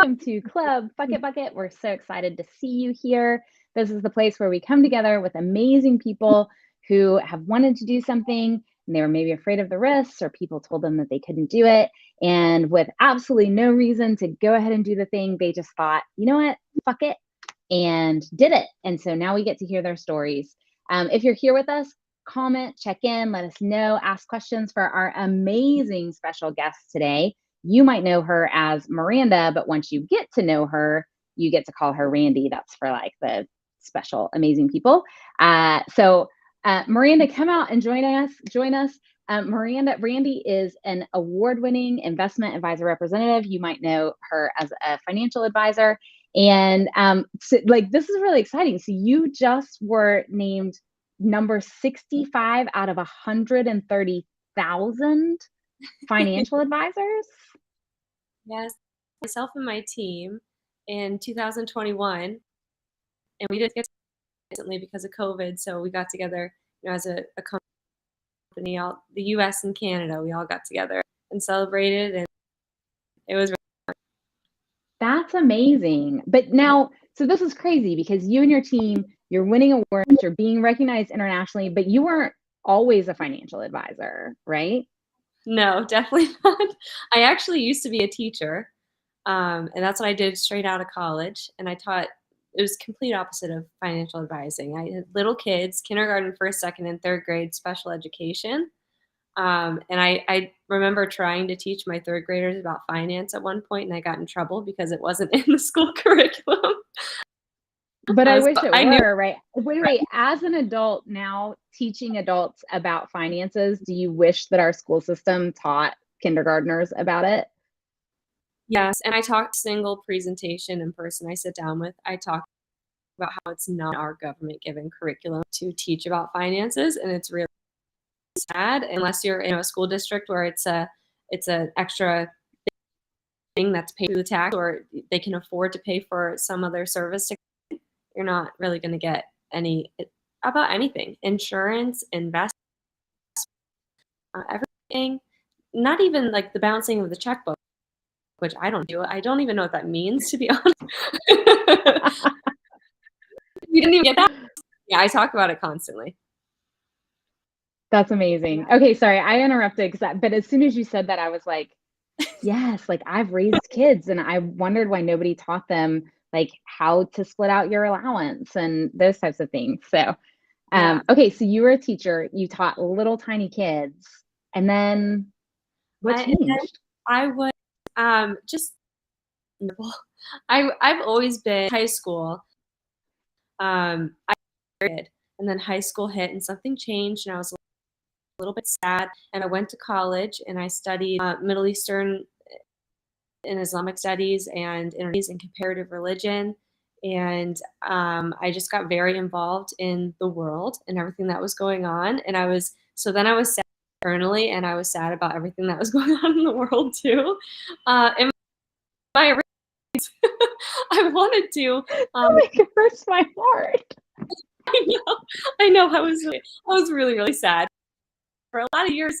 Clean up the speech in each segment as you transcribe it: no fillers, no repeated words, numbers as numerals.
welcome to Club Fuck It Bucket. We're so excited to see you here. This is the place where we come together with amazing people who have wanted to do something and they were maybe afraid of the risks or people told them that they couldn't do it. And with absolutely no reason to go ahead and do the thing, they just thought, you know what, fuck it, and did it. And so now we get to hear their stories. If you're here with us, comment, check in, let us know, ask questions for our amazing special guest today. You might know her as Miranda, but once you get to know her, you get to call her Randy. That's for like the special, amazing people. So Miranda, come out and join us. Randy is an award-winning investment advisor representative. You might know her as a financial advisor. And so, like, this is really exciting. So you just were named number 65 out of 130,000 financial advisors. Yes, myself and my team in 2021, and we didn't get recently because of COVID. So we got together, as a company, all the U.S. and Canada. We all got together and celebrated, and it was really fun. That's amazing. But now, so this is crazy because you and your team, you're winning awards, you're being recognized internationally, but you weren't always a financial advisor, right? No, definitely not. I actually used to be a teacher, and that's what I did straight out of college. And I taught, it was complete opposite of financial advising. I had little kids, kindergarten, first, second, and third grade special education. And I remember trying to teach my third graders about finance at one point, and I got in trouble because it wasn't in the school curriculum. But I wish it were, right? Wait, as an adult now teaching adults about finances, do you wish that our school system taught kindergartners about it? Yes, and I talked single presentation in person I sit down with. I talk about how it's not our government given curriculum to teach about finances, and it's really sad unless you're in a school district where it's an extra thing that's paid through the tax, or they can afford to pay for some other service. You're not really going to get any about anything. Insurance, investment, everything. Not even like the bouncing of the checkbook, which I don't do. I don't even know what that means, to be honest. You didn't even get that? Yeah, I talk about it constantly. That's amazing. Okay, sorry, I interrupted, but as soon as you said that, I was like, yes, like I've raised kids and I wondered why nobody taught them like how to split out your allowance and those types of things. So, okay, so you were a teacher, you taught little tiny kids, and then what changed? I was just, I've always been high school. I did, and then high school hit and something changed, and I was a little bit sad, and I went to college and I studied Middle Eastern and Islamic studies and comparative religion, and I just got very involved in the world and everything that was going on, and then I was sad internally, and I was sad about everything that was going on in the world too. And my I wanted to. It hurts my heart. I know. I was really, really sad for a lot of years.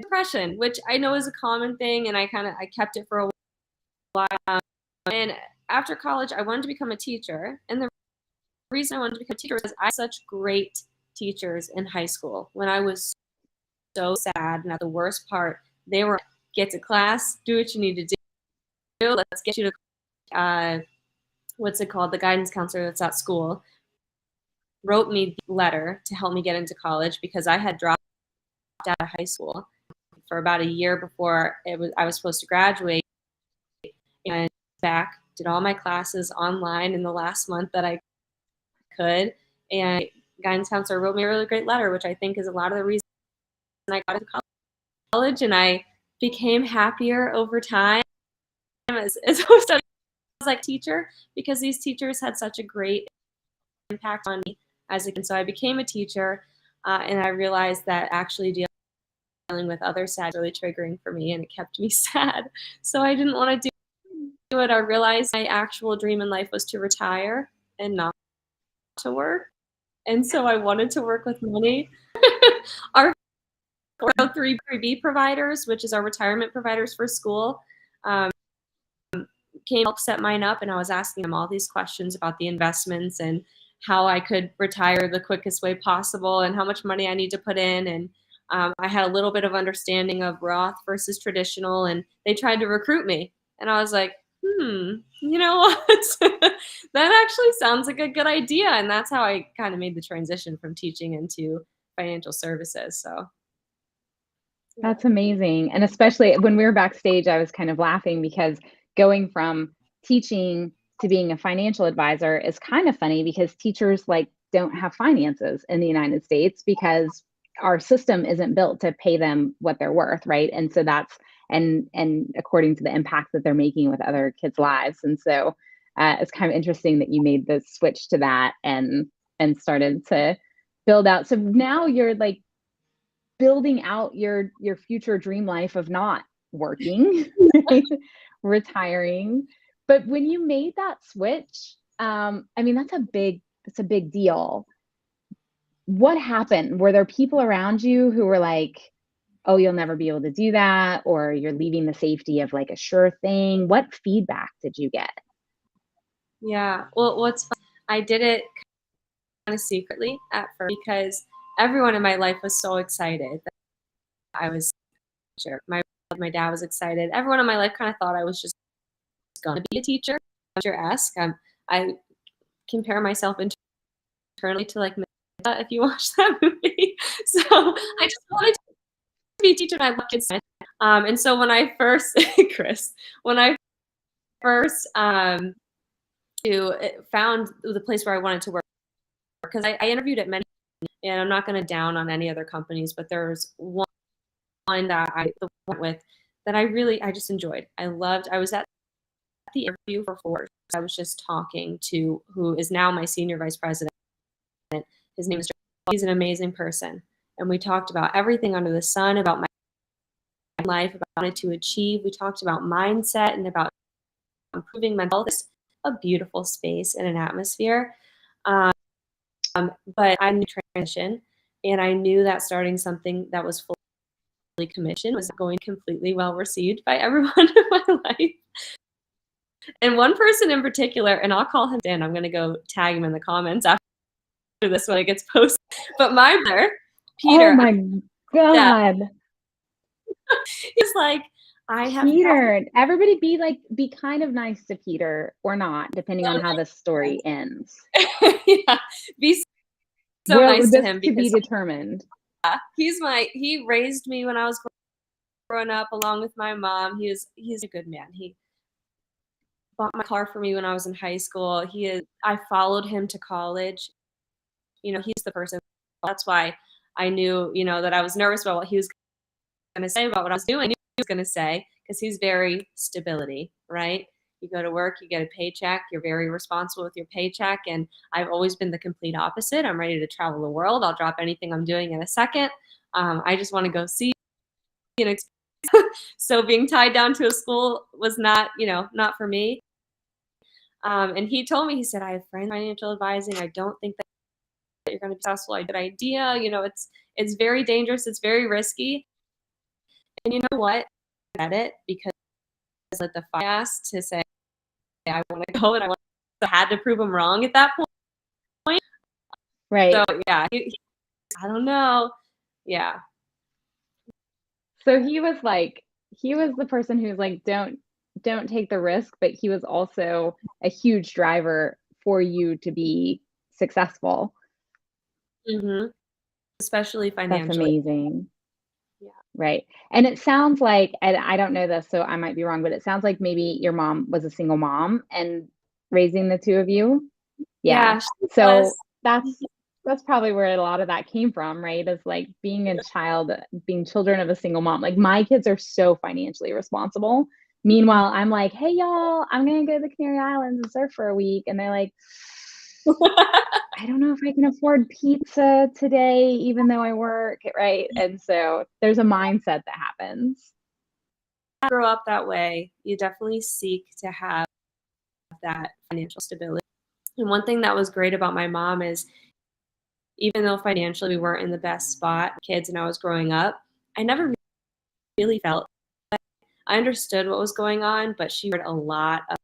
Depression, which I know is a common thing, and I kept it for a while. And after college, I wanted to become a teacher, and the reason I wanted to become a teacher was I had such great teachers in high school. When I was so sad, and at the worst part, they were get to class, do what you need to do. Let's get you to what's it called? The guidance counselor that's at school wrote me the letter to help me get into college because I had dropped out of high school for about a year before I was supposed to graduate, and did all my classes online in the last month that I could. And guidance counselor wrote me a really great letter, which I think is a lot of the reason I got into college, and I became happier over time as I was studying like teacher, because these teachers had such a great impact on me as a kid. So I became a teacher, and I realized that actually dealing with others sad was really triggering for me, and it kept me sad. So I didn't want to do it. I realized my actual dream in life was to retire and not to work. And so I wanted to work with money. Our 403B providers, which is our retirement providers for school, came to help set mine up, and I was asking them all these questions about the investments and how I could retire the quickest way possible and how much money I need to put in. And I had a little bit of understanding of Roth versus traditional, and they tried to recruit me. And I was like, you know what? That actually sounds like a good idea. And that's how I kind of made the transition from teaching into financial services. So That's amazing. And especially when we were backstage, I was kind of laughing because going from teaching to being a financial advisor is kind of funny because teachers like don't have finances in the United States because our system isn't built to pay them what they're worth, right? And so that's and according to the impact that they're making with other kids' lives. And so it's kind of interesting that you made the switch to that and started to build out. So now you're like building out your future dream life of not working, right? Retiring. But when you made that switch, I mean, that's a big deal. What happened? Were there people around you who were like, oh, you'll never be able to do that, or you're leaving the safety of like a sure thing? What feedback did you get? yeah, well, what's fun, I did it kind of secretly at first because everyone in my life was so excited that I was sure. My dad was excited. Everyone in my life kind of thought I was just going to be a teacher. Teacher-esque. I compare myself internally to like Melissa, if you watch that movie. So I just wanted to be a teacher, and I love kids. And so when I first, Chris, when I first found the place where I wanted to work, because I interviewed at many, and I'm not going to down on any other companies, but there's one that I went with that I just enjoyed. I was at the interview for 4 hours. I was just talking to who is now my senior vice president. His name is Joe. He's an amazing person. And we talked about everything under the sun, about my life, about what I wanted to achieve. We talked about mindset and about improving mental health. It's a beautiful space and an atmosphere. But I knew transition, and I knew that starting something that was fully commissioned was going completely well received by everyone in my life. And one person in particular, and I'll call him Dan, I'm going to go tag him in the comments after this when it gets posted. But my brother, Peter. Oh my God. He's like, I have Peter. Everybody be kind of nice to Peter or not, depending on how this story ends. Yeah, be so nice to him because to be determined. He raised me when I was growing up along with my mom. He's a good man. He bought my car for me when I was in high school. I followed him to college. You know, he's the person. That's why I knew, that I was nervous about what he was going to say about what I was doing. I knew he was going to say, because he's very stability, right? You go to work, you get a paycheck, you're very responsible with your paycheck. And I've always been the complete opposite. I'm ready to travel the world. I'll drop anything I'm doing in a second. I just want to go see and experience. So being tied down to a school was not for me. And he told me, he said, I have friends in financial advising. I don't think that you're going to be successful. A good idea. It's very dangerous. It's very risky. And you know what? I get it, because let the fire asked to say, I want to go, and I had to prove him wrong at that point. Right. So yeah, I don't know. Yeah. So he was the person who's like, don't take the risk, but he was also a huge driver for you to be successful. Mm-hmm. Especially financially. That's amazing. Yeah. Right. And it sounds like, and I don't know this, so I might be wrong, but it sounds like maybe your mom was a single mom and raising the two of you. Yeah. So that's probably where a lot of that came from, right? Is like being children of a single mom. Like my kids are so financially responsible. Meanwhile, I'm like, hey y'all, I'm gonna go to the Canary Islands and surf for a week. And they're like, I don't know if I can afford pizza today, even though I work, right? And so there's a mindset that happens. Grow up that way. You definitely seek to have that financial stability. And one thing that was great about my mom is, even though financially we weren't in the best spot, kids, and I was growing up, I never really felt like I understood what was going on, but she heard a lot of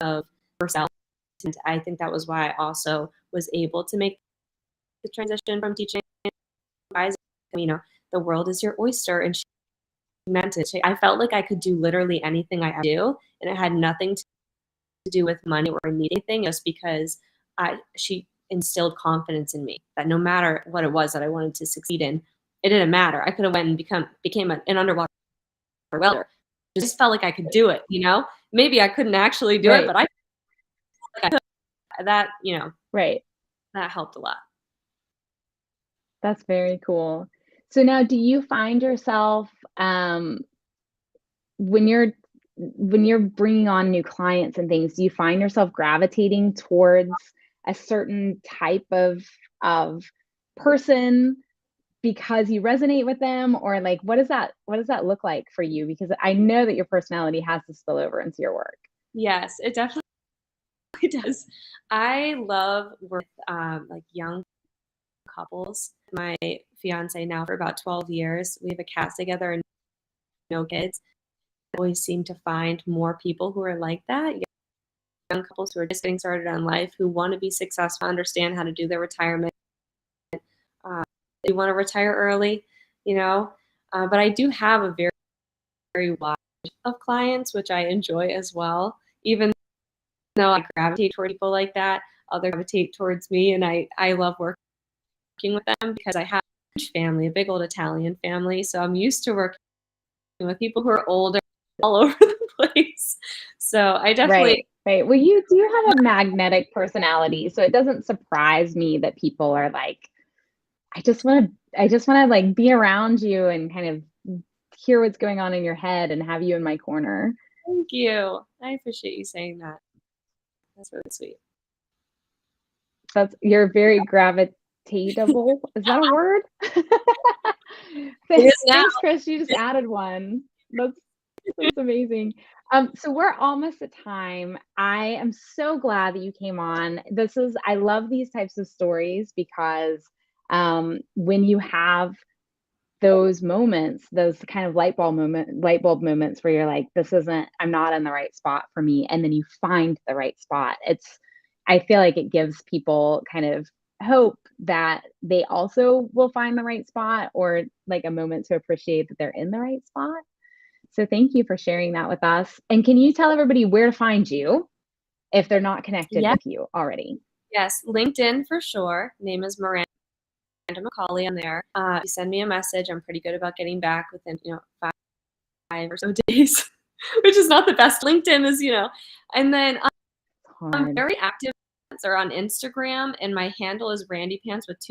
of yourself. And I think that was why I also was able to make the transition from teaching guys, the world is your oyster. And she meant it. I felt like I could do literally anything I do, and it had nothing to do with money or anything, just because she instilled confidence in me that no matter what it was that I wanted to succeed in, it didn't matter. I could have went and became an underwater welder. I just felt like I could do it, Maybe I couldn't actually do it, but I could. That, right. That helped a lot. That's very cool. So now, do you find yourself when you're bringing on new clients and things, do you find yourself gravitating towards a certain type of person because you resonate with them, or like what does that look like for you? Because I know that your personality has to spill over into your work. Yes, it definitely does. I love work with like young couples. My fiance now for about 12 years. We have a cat together and no kids. I always seem to find more people who are like that. Young couples who are just getting started on life, who want to be successful, understand how to do their retirement. They want to retire early, But I do have a very, very wide of clients, which I enjoy as well. Even though I gravitate toward people like that, others gravitate towards me, and I love working with them because I have a huge family, a big old Italian family. So I'm used to working with people who are older all over the place. So I definitely right. Well, you do have a magnetic personality, so it doesn't surprise me that people are like, I just want to like be around you and kind of hear what's going on in your head and have you in my corner. Thank you. I appreciate you saying that. That's really sweet. You're very gravitatable. Is that a word? Thanks, Chris. You just added one. That's amazing. So we're almost at time. I am so glad that you came on. I love these types of stories because when you have those moments, those kind of light bulb moments where you're like, I'm not in the right spot for me. And then you find the right spot. I feel like it gives people kind of hope that they also will find the right spot, or like a moment to appreciate that they're in the right spot. So thank you for sharing that with us. And can you tell everybody where to find you if they're not connected with you already? Yes, LinkedIn for sure. Name is Miranda McCauley on there. If you send me a message, I'm pretty good about getting back within 5 or so days, which is not the best. LinkedIn is, and then I'm very active on Instagram, and my handle is Randy Pants with two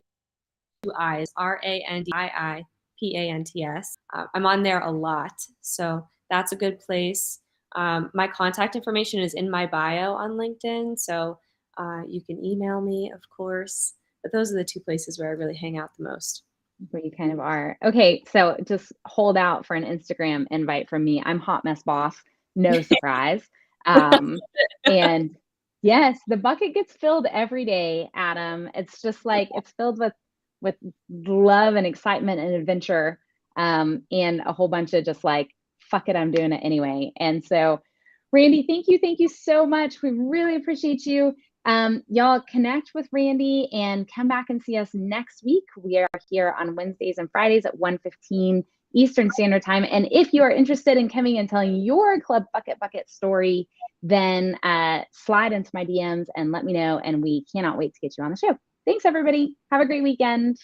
I's, RANDIIPANTS. I'm on there a lot, so that's a good place. My contact information is in my bio on LinkedIn, so you can email me, of course. But those are the two places where I really hang out the most. Where you kind of are. Okay, so just hold out for an Instagram invite from me. I'm Hot Mess Boss. No surprise. And yes, the bucket gets filled every day, Adam. It's just like it's filled with love and excitement and adventure, and a whole bunch of just like, fuck it, I'm doing it anyway. And so, Randy, thank you so much. We really appreciate you. Y'all connect with Randy and come back and see us next week. We are here on Wednesdays and Fridays at 1:15 Eastern Standard Time. And if you are interested in coming and telling your Club Bucket story, then slide into my DMs and let me know. And we cannot wait to get you on the show. Thanks, everybody. Have a great weekend.